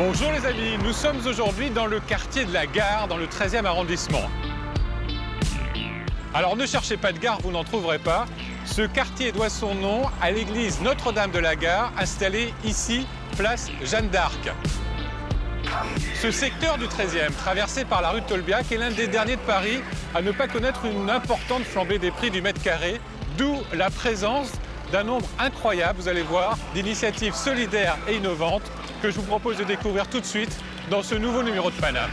Bonjour les amis, nous sommes aujourd'hui dans le quartier de la Gare, dans le 13e arrondissement. Alors ne cherchez pas de gare, vous n'en trouverez pas. Ce quartier doit son nom à l'église Notre-Dame de la Gare, installée ici, place Jeanne d'Arc. Ce secteur du 13e, traversé par la rue de Tolbiac, est l'un des derniers de Paris à ne pas connaître une importante flambée des prix du mètre carré, d'où la présence d'un nombre incroyable, vous allez voir, d'initiatives solidaires et innovantes que je vous propose de découvrir tout de suite dans ce nouveau numéro de Paname.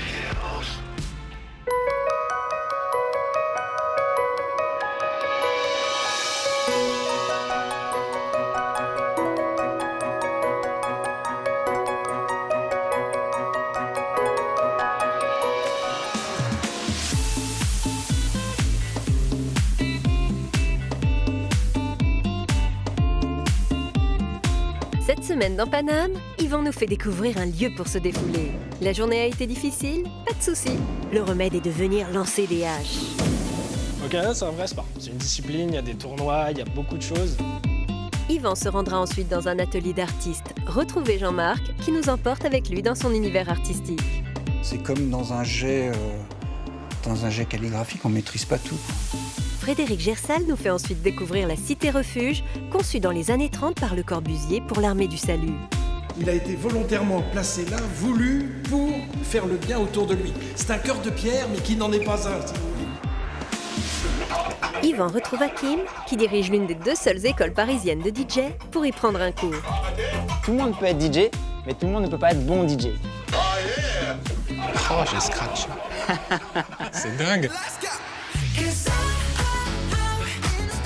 Cette semaine dans Paname, Yvan nous fait découvrir un lieu pour se défouler. La journée a été difficile? Pas de souci. Le remède est de venir lancer des haches. Au Canada, c'est un vrai sport. C'est une discipline, il y a des tournois, il y a beaucoup de choses. Yvan se rendra ensuite dans un atelier d'artistes. Retrouvez Jean-Marc qui nous emporte avec lui dans son univers artistique. C'est comme dans un jet calligraphique, on ne maîtrise pas tout. Frédéric Gersal nous fait ensuite découvrir la Cité Refuge, conçue dans les années 30 par Le Corbusier pour l'armée du salut. Il a été volontairement placé là, voulu pour faire le bien autour de lui. C'est un cœur de pierre, mais qui n'en est pas un, si vous voulez. Yvan retrouve Hakim, qui dirige l'une des deux seules écoles parisiennes de DJ, pour y prendre un cours. Tout le monde peut être DJ, mais tout le monde ne peut pas être bon DJ. Oh, j'ai scratch. C'est dingue.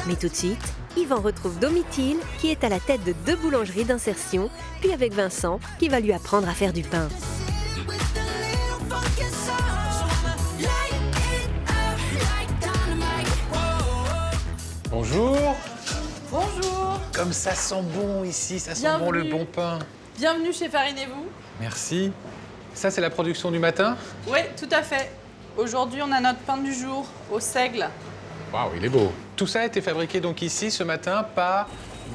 Mais tout de suite, Yvan retrouve Domitil, qui est à la tête de 2 boulangeries d'insertion, puis avec Vincent, qui va lui apprendre à faire du pain. Bonjour. Bonjour, Comme ça sent bon ici, ça sent bon le bon pain. bienvenue chez Farinez-vous. Merci. Ça, c'est la production du matin? Oui, tout à fait. Aujourd'hui, on a notre pain du jour au seigle. Waouh, il est beau. Tout ça a été fabriqué donc ici ce matin par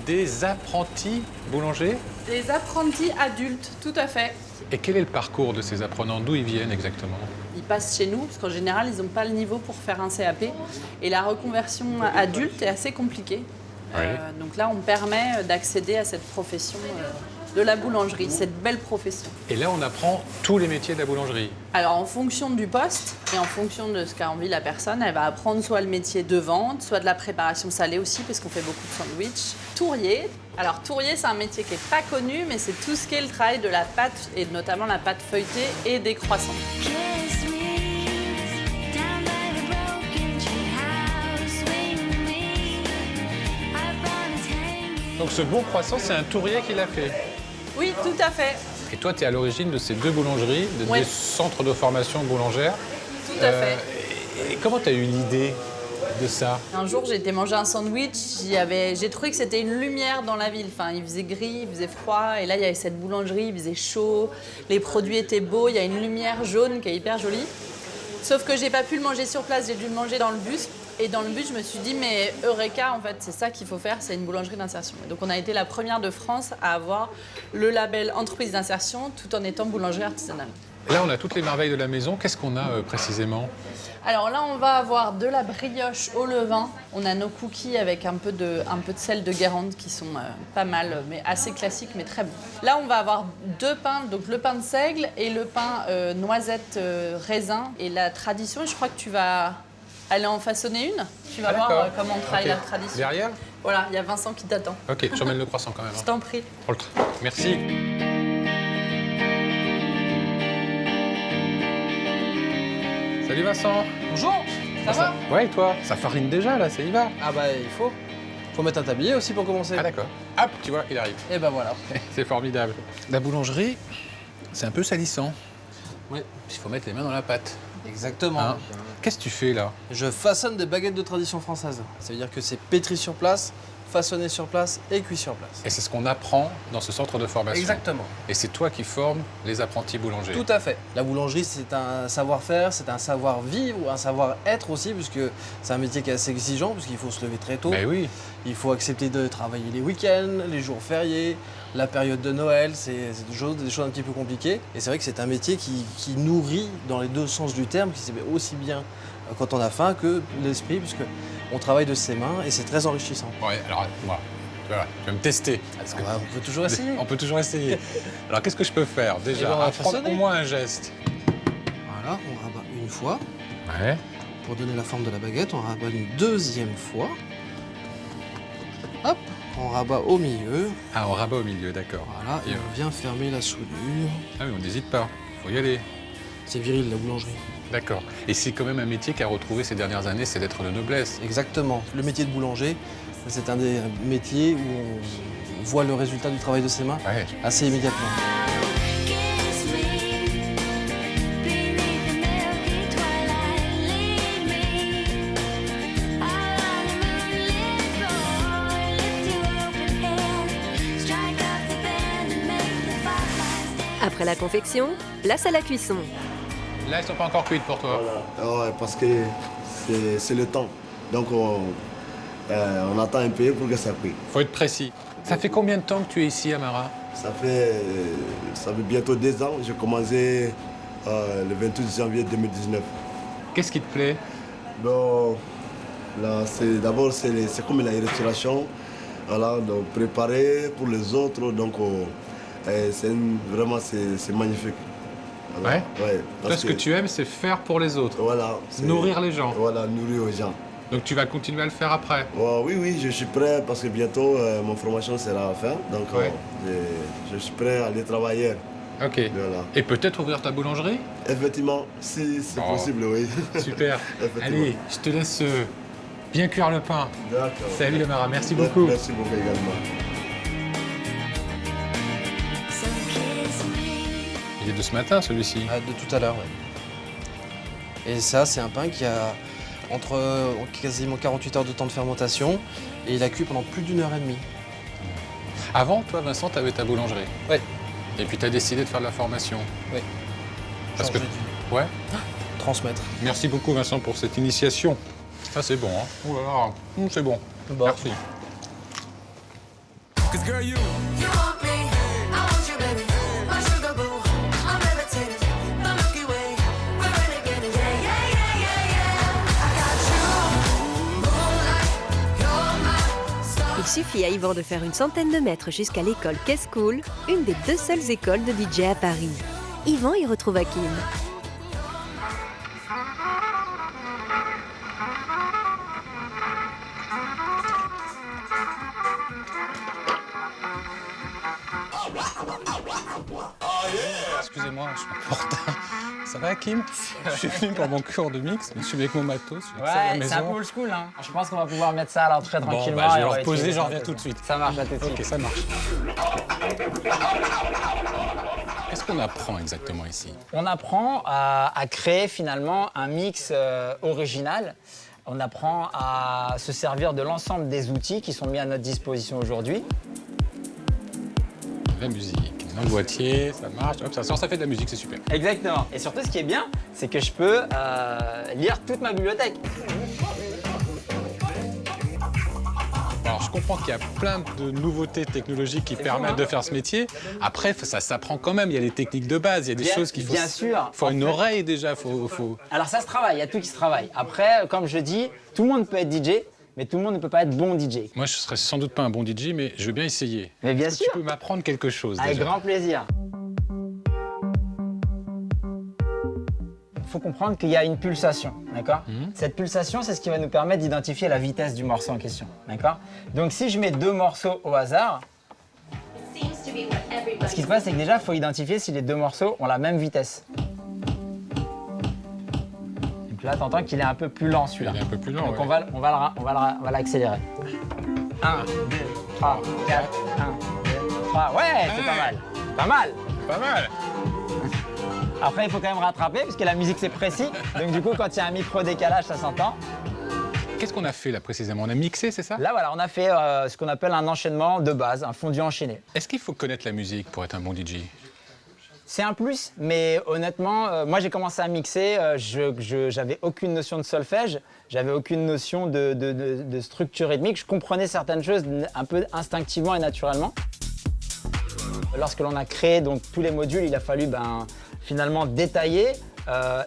des apprentis boulangers. Des apprentis adultes, tout à fait. Et quel est le parcours de ces apprenants? D'où ils viennent exactement? Ils passent chez nous, parce qu'en général, ils n'ont pas le niveau pour faire un CAP. Et la reconversion adulte est assez compliquée. Oui. Donc là, on permet d'accéder à cette profession de la boulangerie, cette belle profession. Et là, on apprend tous les métiers de la boulangerie. Alors, en fonction du poste et en fonction de ce qu'a envie la personne, elle va apprendre soit le métier de vente, soit de la préparation salée aussi, parce qu'on fait beaucoup de sandwichs. Tourrier. Alors, tourrier, c'est un métier qui n'est pas connu, mais c'est tout ce qui est le travail de la pâte, et notamment la pâte feuilletée et des croissants. Donc ce bon croissant, c'est un tourrier qui l'a fait. Oui, tout à fait. Et toi, tu es à l'origine de ces 2 boulangeries, de Ouais. des centres de formation boulangère. Tout à fait. Et comment tu as eu l'idée de ça? Un jour, j'ai été manger un sandwich, j'ai trouvé que c'était une lumière dans la ville. Enfin, il faisait gris, il faisait froid, et là, il y avait cette boulangerie, il faisait chaud, les produits étaient beaux, il y a une lumière jaune qui est hyper jolie. Sauf que j'ai pas pu le manger sur place, j'ai dû le manger dans le bus. Et dans le bus, je me suis dit, mais Eureka, en fait, c'est ça qu'il faut faire, c'est une boulangerie d'insertion. Et donc, on a été la première de France à avoir le label entreprise d'insertion, tout en étant boulangerie artisanale. Là, on a toutes les merveilles de la maison. Qu'est-ce qu'on a précisément? Alors là, on va avoir de la brioche au levain. On a nos cookies avec un peu de sel de Guérande qui sont pas mal, mais assez classiques, mais très bons. Là, on va avoir 2 pains, donc le pain de seigle et le pain noisette raisin. Et la tradition, je crois que tu vas aller en façonner une. Tu vas voir d'accord. comment on travaille Ok. la tradition. Derrière? Voilà, il y a Vincent qui t'attend. Ok, j'emmène le croissant quand même. Je t'en prie. Prends le train. Merci. Salut Vincent. Bonjour. Ça va? Ouais, et toi? Ça farine déjà là, ça y va. Ah bah il faut. Faut mettre un tablier aussi pour commencer. Ah d'accord. Hop, tu vois, il arrive. Et bah voilà. C'est formidable. La boulangerie, c'est un peu salissant. Oui, Il faut mettre les mains dans la pâte. exactement. Hein? Qu'est-ce que tu fais là? Je façonne des baguettes de tradition française. Ça veut dire que c'est pétri sur place, façonné sur place et cuit sur place. Et c'est ce qu'on apprend dans ce centre de formation. Exactement. Et c'est toi qui formes les apprentis boulangers. Tout à fait. La boulangerie, c'est un savoir-faire, c'est un savoir-vivre, un savoir-être aussi, puisque c'est un métier qui est assez exigeant, puisqu'il faut se lever très tôt. Mais oui. Il faut accepter de travailler les week-ends, les jours fériés, la période de Noël, c'est des choses un petit peu compliquées. Et c'est vrai que c'est un métier qui nourrit dans les deux sens du terme, qui se fait aussi bien quand on a faim que l'esprit, puisqu'on travaille de ses mains et c'est très enrichissant. Ouais, alors moi, voilà, tu vas me tester. Parce que On peut toujours essayer. on peut toujours essayer. Alors qu'est-ce que je peux faire Eh ben, déjà? on va Apprendre façonner. au moins un geste. Voilà, on rabat une fois. Ouais. Pour donner la forme de la baguette, on rabat une deuxième fois. Hop, on rabat au milieu. Ah, on rabat au milieu, d'accord. Voilà, et on vient fermer la soudure. Ah oui, on n'hésite pas. Faut y aller. C'est viril, la boulangerie. D'accord. Et c'est quand même un métier qui a retrouvé ces dernières années ses lettres de noblesse. Exactement. Le métier de boulanger, c'est un des métiers où on voit le résultat du travail de ses mains Ouais. assez immédiatement. Kiss me beneath the milky twilight. Lead me along the moonlit floor. Lift your open hand, strike up the band and make the fireflies dance. Après la confection, place à la cuisson. Là, elles sont pas encore cuites pour toi. Ouais, parce que c'est le temps. Donc on attend un peu pour que ça cuise. Faut être précis. Ça fait combien de temps que tu es ici, Amara? Ça fait bientôt 2 ans. J'ai commencé le 28 janvier 2019. Qu'est-ce qui te plaît? Bon, là, d'abord, c'est comme la restauration. Voilà, donc préparer pour les autres. Donc, vraiment, c'est magnifique. Voilà, ouais, Toi, ce que tu aimes, c'est faire pour les autres. Voilà. Nourrir les gens. Voilà, nourrir les gens. Donc tu vas continuer à le faire après. Oui, je suis prêt parce que bientôt, mon formation sera à la fin. Donc, Ouais. je suis prêt à aller travailler. Ok. Voilà. Et peut-être ouvrir ta boulangerie? Effectivement, si c'est Oh. possible, oui. Super. Effectivement. Allez, je te laisse bien cuire le pain. D'accord. Salut Amara, merci beaucoup. Merci beaucoup également. So kiss me. Il est de ce matin celui-ci. Ah, de tout à l'heure, oui. Et ça, c'est un pain qui a entre quasiment 48 heures de temps de fermentation et il a cuit pendant plus d'1 heure et demie. Avant, toi Vincent, tu avais ta boulangerie. Ouais. Et puis tu as décidé de faire de la formation. Oui. Parce que... Changer de- Ouais. Transmettre. Merci beaucoup Vincent pour cette initiation. Ça c'est bon, hein. Ouh là là. C'est bon. Bon. Merci. You want me, I want you, baby. My sugar boo, I'm levitating. The Milky Way, we're renegading. Yeah. I got you, moonlight, you're my star. Il suffit à Yvan de faire une centaine de mètres jusqu'à l'école K-School, une des 2 seules écoles de DJ à Paris. Yvan y retrouve Hakim. Excusez-moi, je suis un peu en retard. Ça va Hakim? Je suis venu pour mon cours de mix, mais je suis avec mon matos. Je suis avec ça à la Ouais, c'est un maison. peu old school. Hein. Je pense qu'on va pouvoir mettre ça à l'entrée Bon, tranquillement. bah, je et vais on le va reposer, utiliser j'en ça reviens tout tout de suite. Ça marche, à tout de suite. Ok, ça marche. Qu'est-ce qu'on apprend exactement ici? On apprend à créer finalement un mix original. On apprend à se servir de l'ensemble des outils qui sont mis à notre disposition aujourd'hui. La musique. Dans le boîtier, ça marche, hop, ça sort, ça fait de la musique, c'est super. Exactement. Et surtout, ce qui est bien, c'est que je peux lire toute ma bibliothèque. Alors, je comprends qu'il y a plein de nouveautés technologiques qui permettent hein. de faire ce métier. Après, ça s'apprend quand même. Il y a les techniques de base, il y a des Bien- choses qu'il faut. bien sûr. Faut En une fait- oreille déjà, faut. Alors ça se travaille, il y a tout qui se travaille. Après, comme je dis, tout le monde peut être DJ, mais tout le monde ne peut pas être bon DJ. Moi, je serais sans doute pas un bon DJ, mais je veux bien essayer. Mais bien Est-ce que sûr. tu peux m'apprendre quelque chose Avec déjà? grand plaisir. Il faut comprendre qu'il y a une pulsation, d'accord? Cette pulsation, c'est ce qui va nous permettre d'identifier la vitesse du morceau en question, d'accord? Donc si je mets 2 morceaux au hasard, ce qui se passe, c'est que déjà, il faut identifier si les 2 morceaux ont la même vitesse. Et puis là, t'entends qu'il est un peu plus lent, celui-là. Il est un peu plus lent, Donc ouais. on va l'accélérer. 1, 2, 3, 4, 1, 2, 3. Ouais, c'est pas mal. Pas mal. Pas mal. Après, il faut quand même rattraper, parce que la musique, c'est précis. Donc du coup, quand il y a un micro-décalage, ça s'entend. Qu'est-ce qu'on a fait là précisément? On a mixé, c'est ça? Là, voilà, on a fait ce qu'on appelle un enchaînement de base, un fondu enchaîné. Est-ce qu'il faut connaître la musique pour être un bon DJ? C'est un plus, mais honnêtement, moi j'ai commencé à mixer, j'avais aucune notion de solfège, j'avais aucune notion de structure rythmique, je comprenais certaines choses un peu instinctivement et naturellement. Lorsque l'on a créé donc, tous les modules, il a fallu finalement détailler,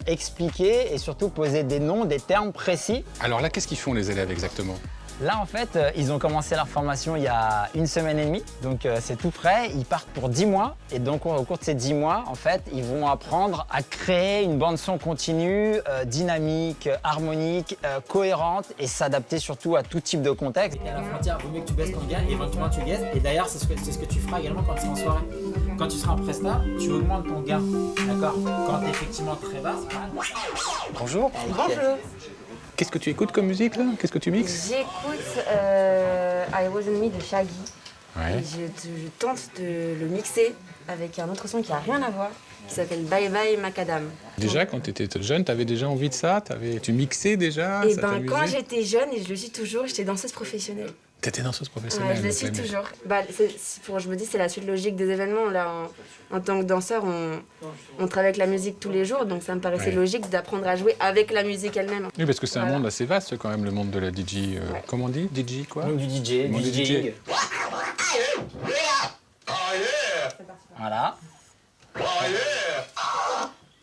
expliquer et surtout poser des noms, des termes précis. Alors là, qu'est-ce qu'ils font les élèves exactement? Là, en fait, ils ont commencé leur formation il y a 1 semaine et demie, donc c'est tout frais. Ils partent pour 10 mois et donc au cours de ces 10 mois, en fait, ils vont apprendre à créer une bande-son continue, dynamique, harmonique, cohérente et s'adapter surtout à tout type de contexte. Et à la frontière, il vaut mieux que tu baisses ton gain, éventuellement tu gaises. Et d'ailleurs, c'est ce que tu feras également quand tu seras en soirée. Quand tu seras en presta, tu augmentes ton gain, d'accord? Quand tu es effectivement très bas, Bonjour. Bonjour. Qu'est-ce que tu écoutes comme musique là? Qu'est-ce que tu mixes? J'écoute I Wasn't Me de Shaggy. Ouais. Et je tente de le mixer avec un autre son qui n'a rien à voir, qui s'appelle Bye Bye Macadam. Déjà, quand tu étais jeune, tu avais déjà envie de ça? Tu mixais déjà? Et ça t'amusait? quand j'étais jeune, et je le suis toujours, j'étais danseuse professionnelle. T'étais danseuse professionnelle? Ouais, je le donc suis t'aimais. toujours. Je me dis, c'est la suite logique des événements. Là, en tant que danseur, on travaille avec la musique tous les jours, donc ça me paraissait Ouais. logique d'apprendre à jouer avec la musique elle-même. Oui, parce que c'est un Voilà. monde assez vaste quand même, le monde de la DJ. Comment on dit? DJ quoi? donc du DJ, Le monde du des DJing. Voilà.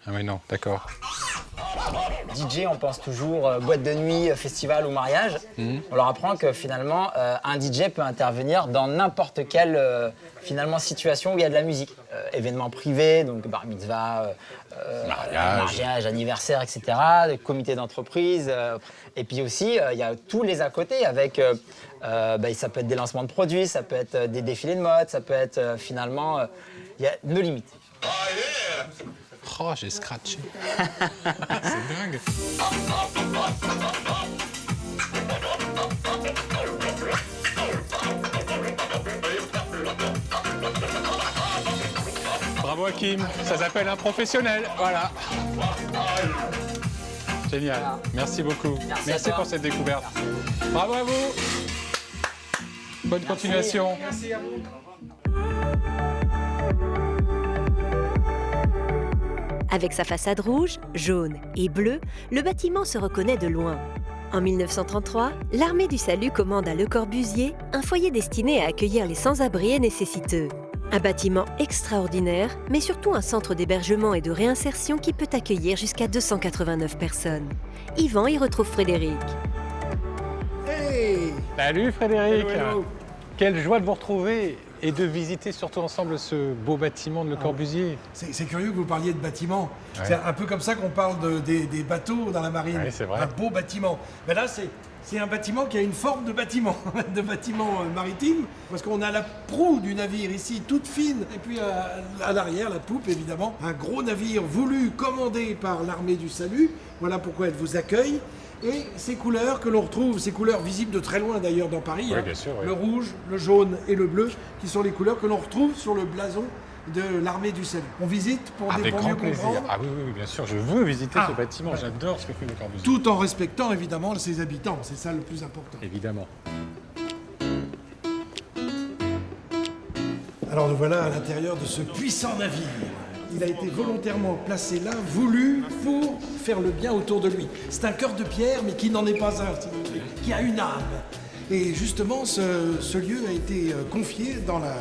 Ah oui, non, d'accord. DJ, on pense toujours boîte de nuit, festival ou mariage. On leur apprend que finalement, un DJ peut intervenir dans n'importe quelle finalement, situation où il y a de la musique. Événements privés, donc bar mitzvah, mariage, anniversaire, etc. Des comités d'entreprise. Et puis aussi, il y a tous les à côté avec, ça peut être des lancements de produits, ça peut être des défilés de mode, ça peut être finalement, il y a nos limites. Oh, j'ai scratché. C'est dingue. Bravo Hakim, ça s'appelle un professionnel, voilà. Génial, merci beaucoup. Merci pour cette découverte. Bravo à vous. Bonne continuation. Merci à vous. Avec sa façade rouge, jaune et bleue, le bâtiment se reconnaît de loin. En 1933, l'Armée du Salut commande à Le Corbusier un foyer destiné à accueillir les sans-abri et nécessiteux. Un bâtiment extraordinaire, mais surtout un centre d'hébergement et de réinsertion qui peut accueillir jusqu'à 289 personnes. Yvan y retrouve Frédéric. Hey! Salut Frédéric. Hello, hello. Quelle joie de vous retrouver et de visiter surtout ensemble ce beau bâtiment de Le Corbusier. C'est curieux que vous parliez de bâtiment. Ouais. C'est un peu comme ça qu'on parle des bateaux dans la marine. Ouais, c'est vrai. Un beau bâtiment. Mais là, c'est un bâtiment qui a une forme de bâtiment, maritime, parce qu'on a la proue du navire ici, toute fine, et puis à l'arrière, la poupe, évidemment. Un gros navire voulu, commandé par l'Armée du Salut. Voilà pourquoi elle vous accueille. Et ces couleurs que l'on retrouve, ces couleurs visibles de très loin d'ailleurs dans Paris, Oui, bien sûr, oui. le rouge, le jaune et le bleu, qui sont les couleurs que l'on retrouve sur le blason de l'Armée du Salut. On visite pour Avec mieux grand plaisir. comprendre, Ah oui, oui, bien sûr, je veux visiter Ah, ce bâtiment, j'adore ce que fait Le Corbusier. tout en respectant évidemment ses habitants, c'est ça le plus important. Évidemment. Alors nous voilà à l'intérieur de ce puissant navire. Il a été volontairement placé là, voulu pour faire le bien autour de lui. C'est un cœur de pierre, mais qui n'en est pas un, si vous voulez, qui a une âme. Et justement, ce lieu a été confié dans la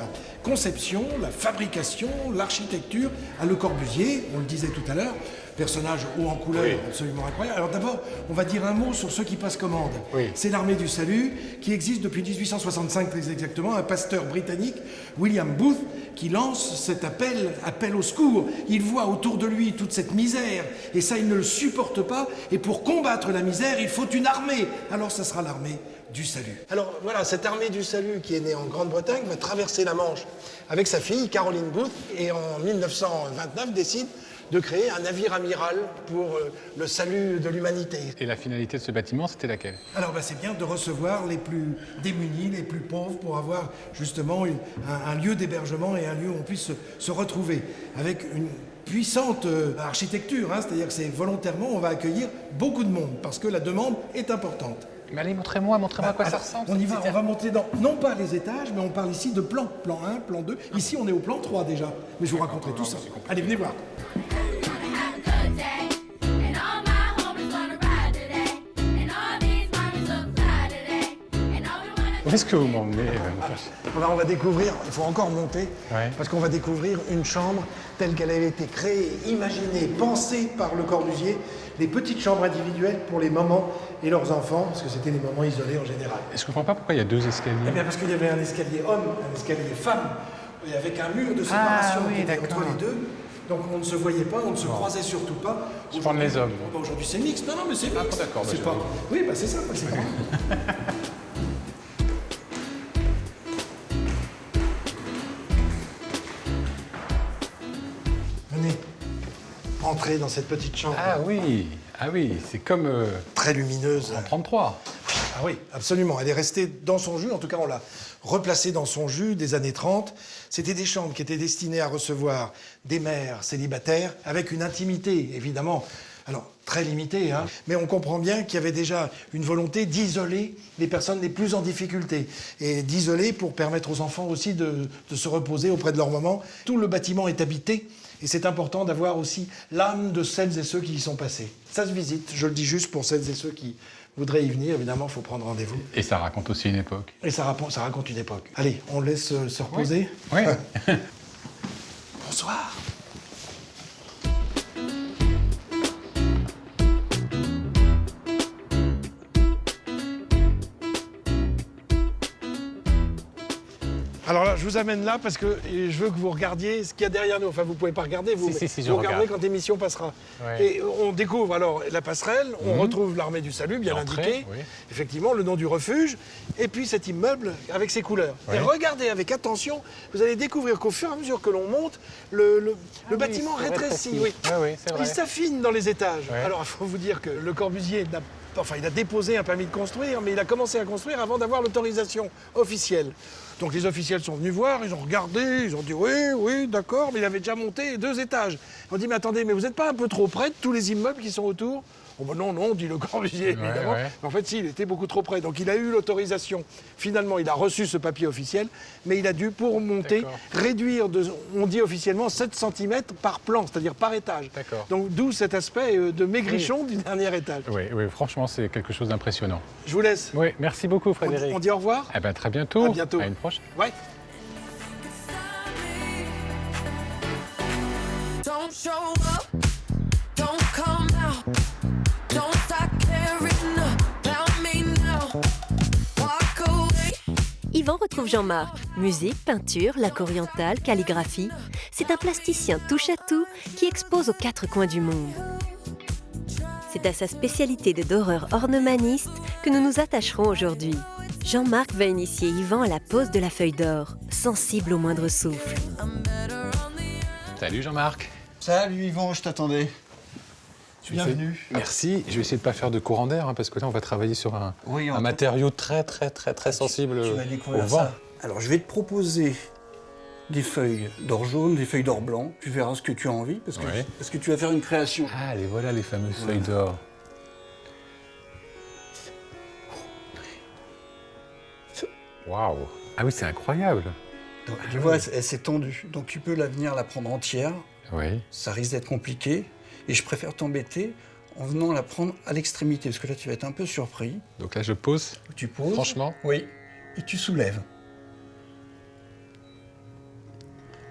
conception, la fabrication, l'architecture à Le Corbusier, on le disait tout à l'heure, personnage haut en couleur, Oui. absolument incroyable. Alors d'abord, on va dire un mot sur ceux qui passent commande. Oui. C'est l'Armée du Salut, qui existe depuis 1865 très exactement, un pasteur britannique, William Booth, qui lance cet appel au secours. Il voit autour de lui toute cette misère, et ça, il ne le supporte pas, et pour combattre la misère, il faut une armée. Alors ça sera l'Armée du Salut. Alors voilà, cette Armée du Salut qui est née en Grande-Bretagne va traverser la Manche avec sa fille, Caroline Booth, et en 1929 décide de créer un navire amiral pour le salut de l'humanité. Et la finalité de ce bâtiment, c'était laquelle? Alors c'est bien de recevoir les plus démunis, les plus pauvres, pour avoir justement un lieu d'hébergement et un lieu où on puisse se retrouver avec une puissante architecture, hein, c'est-à-dire que c'est volontairement, on va accueillir beaucoup de monde parce que la demande est importante. Mais allez, montrez-moi à quoi ça Alors, ressemble. on y va, cette on va monter dans, non pas les étages, mais on parle ici de plan. Plan 1, plan 2. Ici, on est au plan 3 déjà. Mais je vous raconterai tout ça. Allez, venez voir. Où est-ce que vous m'emmenez On va découvrir, il faut encore monter, Ouais. parce qu'on va découvrir une chambre telle qu'elle avait été créée, imaginée, pensée par Le Corbusier, des petites chambres individuelles pour les mamans et leurs enfants, parce que c'était des mamans isolées en général. Je comprends pas pourquoi il y a 2 escaliers. Eh bien parce qu'il y avait un escalier homme, un escalier femme, et avec un mur de séparation oui, qui était d'accord. entre les deux. Donc on ne se voyait pas, on ne se croisait surtout pas. Je prends les hommes. Bah, aujourd'hui c'est mixte, non mais c'est mixte. Ah, d'accord, bah, C'est je pas... vois. Oui, bah c'est ça, c'est grave. Venez, entrez dans cette petite chambre. Ah oui, c'est comme Très lumineuse. en 33. Ah oui, absolument. Elle est restée dans son jus. En tout cas, on l'a replacée dans son jus des années 30. C'était des chambres qui étaient destinées à recevoir des mères célibataires avec une intimité, évidemment. Alors, très limitée, hein. Mais on comprend bien qu'il y avait déjà une volonté d'isoler les personnes les plus en difficulté. Et d'isoler pour permettre aux enfants aussi de se reposer auprès de leur maman. Tout le bâtiment est habité. Et c'est important d'avoir aussi l'âme de celles et ceux qui y sont passés. Ça se visite, je le dis juste pour celles et ceux qui voudraient y venir. Évidemment, il faut prendre rendez-vous. Et ça raconte aussi une époque. Et ça raconte une époque. Allez, on laisse se reposer. Oui. Bonsoir. Alors là, je vous amène là parce que je veux que vous regardiez ce qu'il y a derrière nous. Enfin, vous pouvez pas regarder, vous, Si, mais si, je vous regarderez regarde. quand l'émission passera. Ouais. Et on découvre alors la passerelle, on retrouve l'armée du salut, bien L'entrée, indiqué, oui. effectivement, le nom du refuge, et puis cet immeuble avec ses couleurs. Ouais. Et regardez avec attention, vous allez découvrir qu'au fur et à mesure que l'on monte, le bâtiment c'est rétrécit. rétréci. Oui, c'est vrai. Il s'affine dans les étages. Ouais. Alors, il faut vous dire que Le Corbusier il a déposé un permis de construire, mais il a commencé à construire avant d'avoir l'autorisation officielle. Donc les officiels sont venus voir, ils ont regardé, ils ont dit oui, d'accord, mais il avait déjà monté 2 étages. Ils ont dit mais attendez, mais vous n'êtes pas un peu trop près de tous les immeubles qui sont autour? Oh ben non, dit Le Corbusier, évidemment. ouais. Mais en fait, si, il était beaucoup trop près. Donc il a eu l'autorisation. Finalement, il a reçu ce papier officiel, mais il a dû, pour monter, D'accord. réduire, on dit officiellement, 7 cm par plan, c'est-à-dire par étage. D'accord. Donc d'où cet aspect de maigrichon du dernier étage. Oui, franchement, c'est quelque chose d'impressionnant. Je vous laisse. Oui, merci beaucoup, Frédéric. On dit au revoir. Eh ben, très bientôt. À bientôt. À une prochaine. Ouais. Don't show up, don't come out, don't start caring about me now. Walk away. Yvan retrouve Jean-Marc. Musique, peinture, lac oriental, calligraphie. C'est un plasticien touche-à-tout qui expose aux 4 coins du monde. C'est à sa spécialité de doreur ornemaniste que nous nous attacherons aujourd'hui. Jean-Marc va initier Yvan à la pose de la feuille d'or, sensible au moindre souffle. Salut, Jean-Marc. Salut Yvan, je t'attendais. Bienvenue. Merci. Je vais essayer de ne pas faire de courant d'air, hein, parce que là, on va travailler sur un matériau très sensible Tu vas au découvrir vent. ça. Alors, je vais te proposer des feuilles d'or jaune, des feuilles d'or blanc. Tu verras ce que tu as envie, parce que tu vas faire une création. Ah, les voilà, les fameuses feuilles d'or. Waouh. Ah oui, c'est incroyable. Donc, tu vois, elle s'est tendue. Donc, tu peux venir la prendre entière. Oui. Ça risque d'être compliqué. Et je préfère t'embêter en venant la prendre à l'extrémité, parce que là, tu vas être un peu surpris. Donc là, je pose. Tu poses. Franchement. Oui. Et tu soulèves.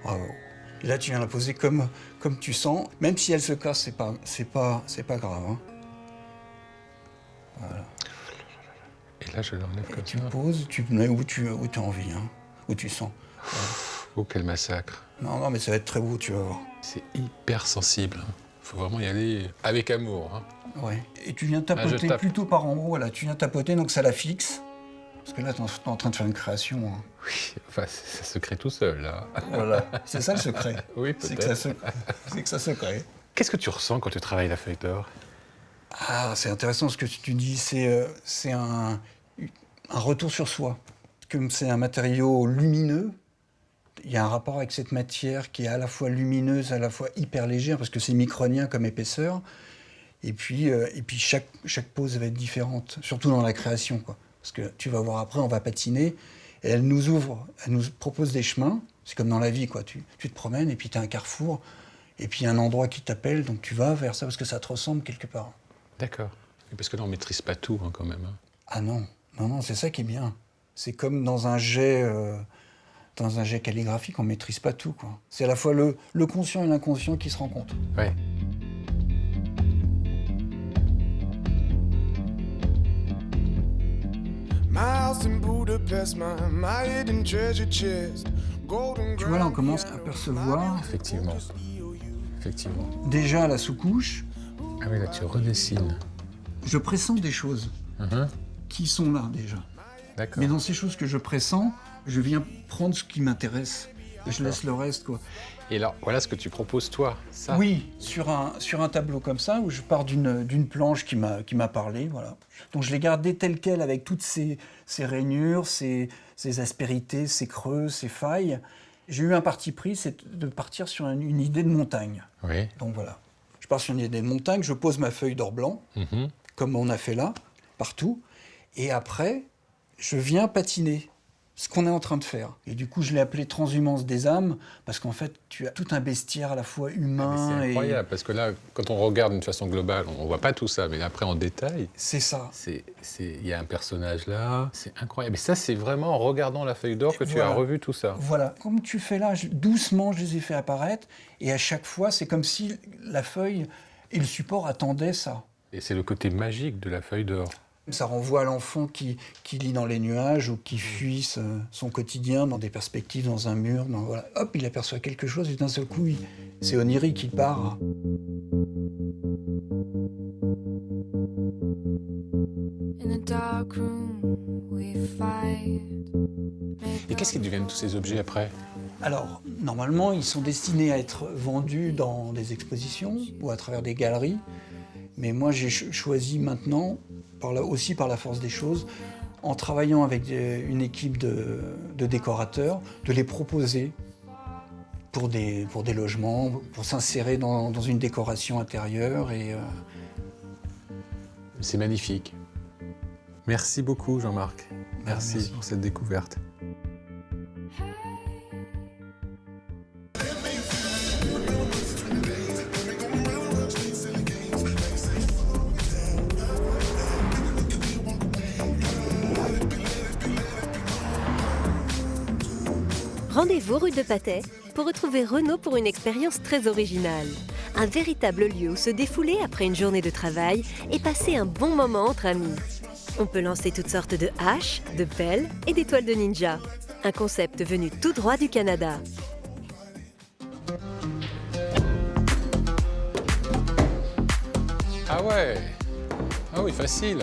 Bravo. Et là, tu viens la poser comme tu sens. Même si elle se casse, c'est pas grave. Hein. Voilà. Et là, je l'enlève comme Tu ça. poses, tu mets où tu as envie, hein, où tu sens. Oh, quel massacre. Non, mais ça va être très beau, tu vas voir. C'est hyper sensible. Il faut vraiment y aller avec amour. Hein. Ouais. Et tu viens je tapoter tape. plutôt par en haut, voilà. Tu viens tapoter, donc ça la fixe. Parce que là, t'es en train de faire une création. Hein. Oui, enfin, ça se crée tout seul, là. Voilà. C'est ça le secret. Oui, C'est peut-être. que ça se crée. Qu'est-ce que tu ressens quand tu travailles la feuille d'or? Ah, c'est intéressant ce que tu dis. C'est un retour sur soi. Comme c'est un matériau lumineux, il y a un rapport avec cette matière qui est à la fois lumineuse, à la fois hyper légère, parce que c'est micronien comme épaisseur. Et puis chaque pause va être différente, surtout dans la création, quoi. Parce que tu vas voir après, on va patiner, et elle nous propose des chemins. C'est comme dans la vie, quoi. Tu te promènes, et puis tu as un carrefour, et puis un endroit qui t'appelle, donc tu vas vers ça, parce que ça te ressemble quelque part. D'accord. Et parce que là, on maîtrise pas tout, hein, quand même. Hein. Ah non, c'est ça qui est bien. C'est comme dans un jet calligraphique, on maîtrise pas tout, quoi. C'est à la fois le conscient et l'inconscient qui se rencontrent. Ouais. Tu vois, là, on commence à percevoir Effectivement. Effectivement. déjà la sous-couche. Ah oui, là, tu redessines. Je pressens des choses qui sont là, déjà. D'accord. Mais dans ces choses que je pressens, je viens prendre ce qui m'intéresse. Et je laisse le reste, quoi. Et alors, voilà ce que tu proposes, toi, ça. Oui, sur un tableau comme ça, où je pars d'une planche qui m'a parlé, voilà. Donc je l'ai gardé tel quel, avec toutes ces rainures, ces aspérités, ces creux, ces failles. J'ai eu un parti pris, c'est de partir sur une idée de montagne. Oui. Donc voilà, je pars sur une idée de montagne, je pose ma feuille d'or blanc, comme on a fait là, partout, et après, je viens patiner. Ce qu'on est en train de faire. Et du coup, je l'ai appelé transhumance des âmes, parce qu'en fait, tu as tout un bestiaire à la fois humain C'est incroyable, parce que là, quand on regarde d'une façon globale, on voit pas tout ça, mais après, en détail, c'est ça. Il y a un personnage là, c'est incroyable. Et ça, c'est vraiment en regardant la feuille d'or que tu Voilà. as revu tout ça. Voilà, comme tu fais là, doucement, je les ai fait apparaître, et à chaque fois, c'est comme si la feuille et le support attendaient ça. Et c'est le côté magique de la feuille d'or. Ça renvoie à l'enfant qui lit dans les nuages ou qui fuit son quotidien dans des perspectives, dans un mur. Voilà. Hop, il aperçoit quelque chose et d'un seul coup, c'est onirique, il part. Et qu'est-ce qui deviennent tous ces objets après? Alors, normalement, ils sont destinés à être vendus dans des expositions ou à travers des galeries. Mais moi, j'ai choisi maintenant, aussi par la force des choses, en travaillant avec une équipe de décorateurs, de les proposer pour des logements, pour s'insérer dans une décoration intérieure. C'est magnifique. Merci beaucoup, Jean-Marc. Merci pour cette découverte. Rendez-vous rue de Patay pour retrouver Renaud pour une expérience très originale. Un véritable lieu où se défouler après une journée de travail et passer un bon moment entre amis. On peut lancer toutes sortes de haches, de pelles et d'étoiles de ninja. Un concept venu tout droit du Canada. Ah ouais. Ah oui, facile.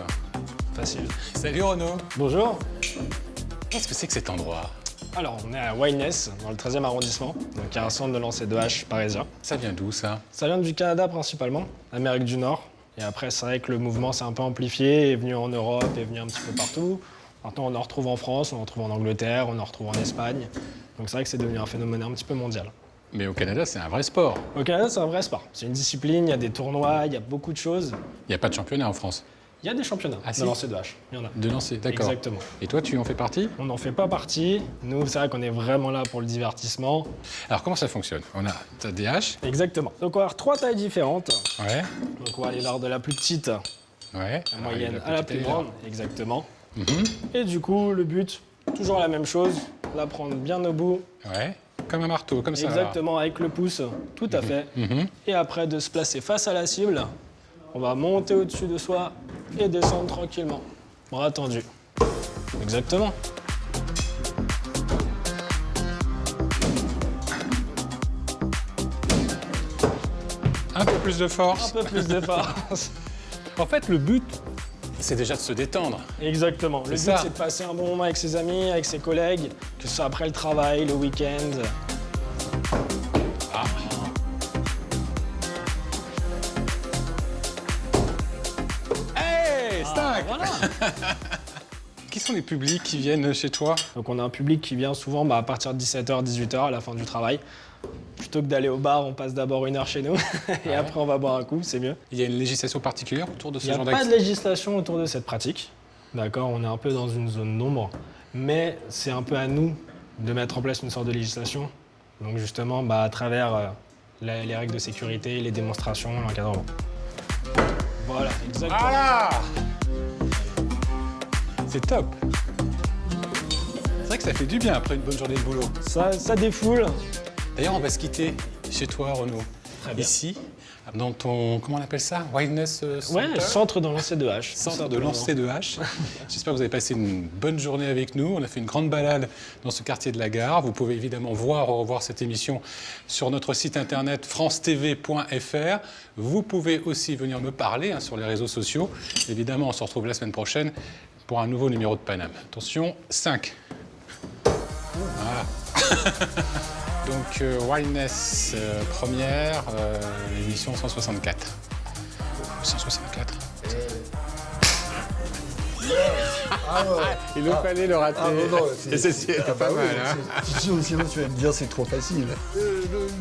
Facile. Salut Renaud. Bonjour. Qu'est-ce que c'est que cet endroit? Alors, on est à Wyness, dans le 13e arrondissement, donc il y a un centre de lancer de haches parisien. Ça vient d'où, ça? Ça vient du Canada principalement, Amérique du Nord. Et après, c'est vrai que le mouvement s'est un peu amplifié, est venu en Europe, est venu un petit peu partout. Maintenant, on en retrouve en France, on en retrouve en Angleterre, on en retrouve en Espagne. Donc c'est vrai que c'est devenu un phénomène un petit peu mondial. Mais au Canada, c'est un vrai sport. Au Canada, c'est un vrai sport. C'est une discipline, il y a des tournois, il y a beaucoup de choses. Il n'y a pas de championnat en France. Il y a des championnats Ah, si. de lancer de hache. Il y en a. De lancer, d'accord. Exactement. Et toi, tu en fais partie? On n'en fait pas partie. Nous, c'est vrai qu'on est vraiment là pour le divertissement. Alors, comment ça fonctionne? T'as des haches? Exactement. Donc on va avoir 3 tailles différentes. Ouais. Donc on va aller vers de la plus petite, Ouais. la moyenne à la plus petite, elle est là. grande. Exactement. Mhm. Et du coup, le but, toujours la même chose, la prendre bien au bout. Ouais. Comme un marteau, comme ça. Exactement, avec le pouce, tout à fait. Mhm. Et après, de se placer face à la cible, on va monter au-dessus de soi et descendre tranquillement. Bras tendus. Exactement. Un peu plus de Un force. peu plus de force. En fait, le but, c'est déjà de se détendre. Exactement. Le but, ça. c'est de passer un bon moment avec ses amis, avec ses collègues, que ce soit après le travail, le week-end. Ah. Hey, Stack! Voilà. Qui sont les publics qui viennent chez toi? Donc on a un public qui vient souvent à partir de 17h, 18h à la fin du travail. Plutôt que d'aller au bar, on passe d'abord 1 heure chez nous et après on va boire un coup, c'est mieux. Il y a une législation particulière autour de ce Il n'y a genre pas de d'activité? législation autour de cette pratique. D'accord, on est un peu dans une zone d'ombre, mais c'est un peu à nous de mettre en place une sorte de législation. Donc justement, à travers les règles de sécurité, les démonstrations, l'encadrement. Voilà, exactement. Voilà! C'est top. C'est vrai que ça fait du bien après une bonne journée de boulot. Ça défoule. D'ailleurs, on va se quitter chez toi, Renaud. Très bien. Ici, dans ton, comment on appelle ça? Wildness Center? Ouais, centre de lancer de hache. Centre de lancer de hache. J'espère que vous avez passé une bonne journée avec nous. On a fait une grande balade dans ce quartier de la Gare. Vous pouvez évidemment revoir cette émission sur notre site internet francetv.fr. Vous pouvez aussi venir me parler sur les réseaux sociaux. Évidemment, on se retrouve la semaine prochaine pour un nouveau numéro de Paname. Attention, 5. Voilà. Donc, Wildness première, émission 164. 164. Il nous fallait le rater. Et ceci était pas mal. Hein. Sinon, tu vas me dire c'est trop facile.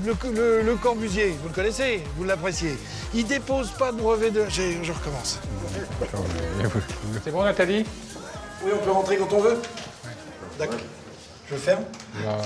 Le Corbusier, vous le connaissez, vous l'appréciez. Il dépose pas de brevet de... Je recommence. C'est bon, Nathalie? Oui, on peut rentrer quand on veut. D'accord. Je ferme. Bah,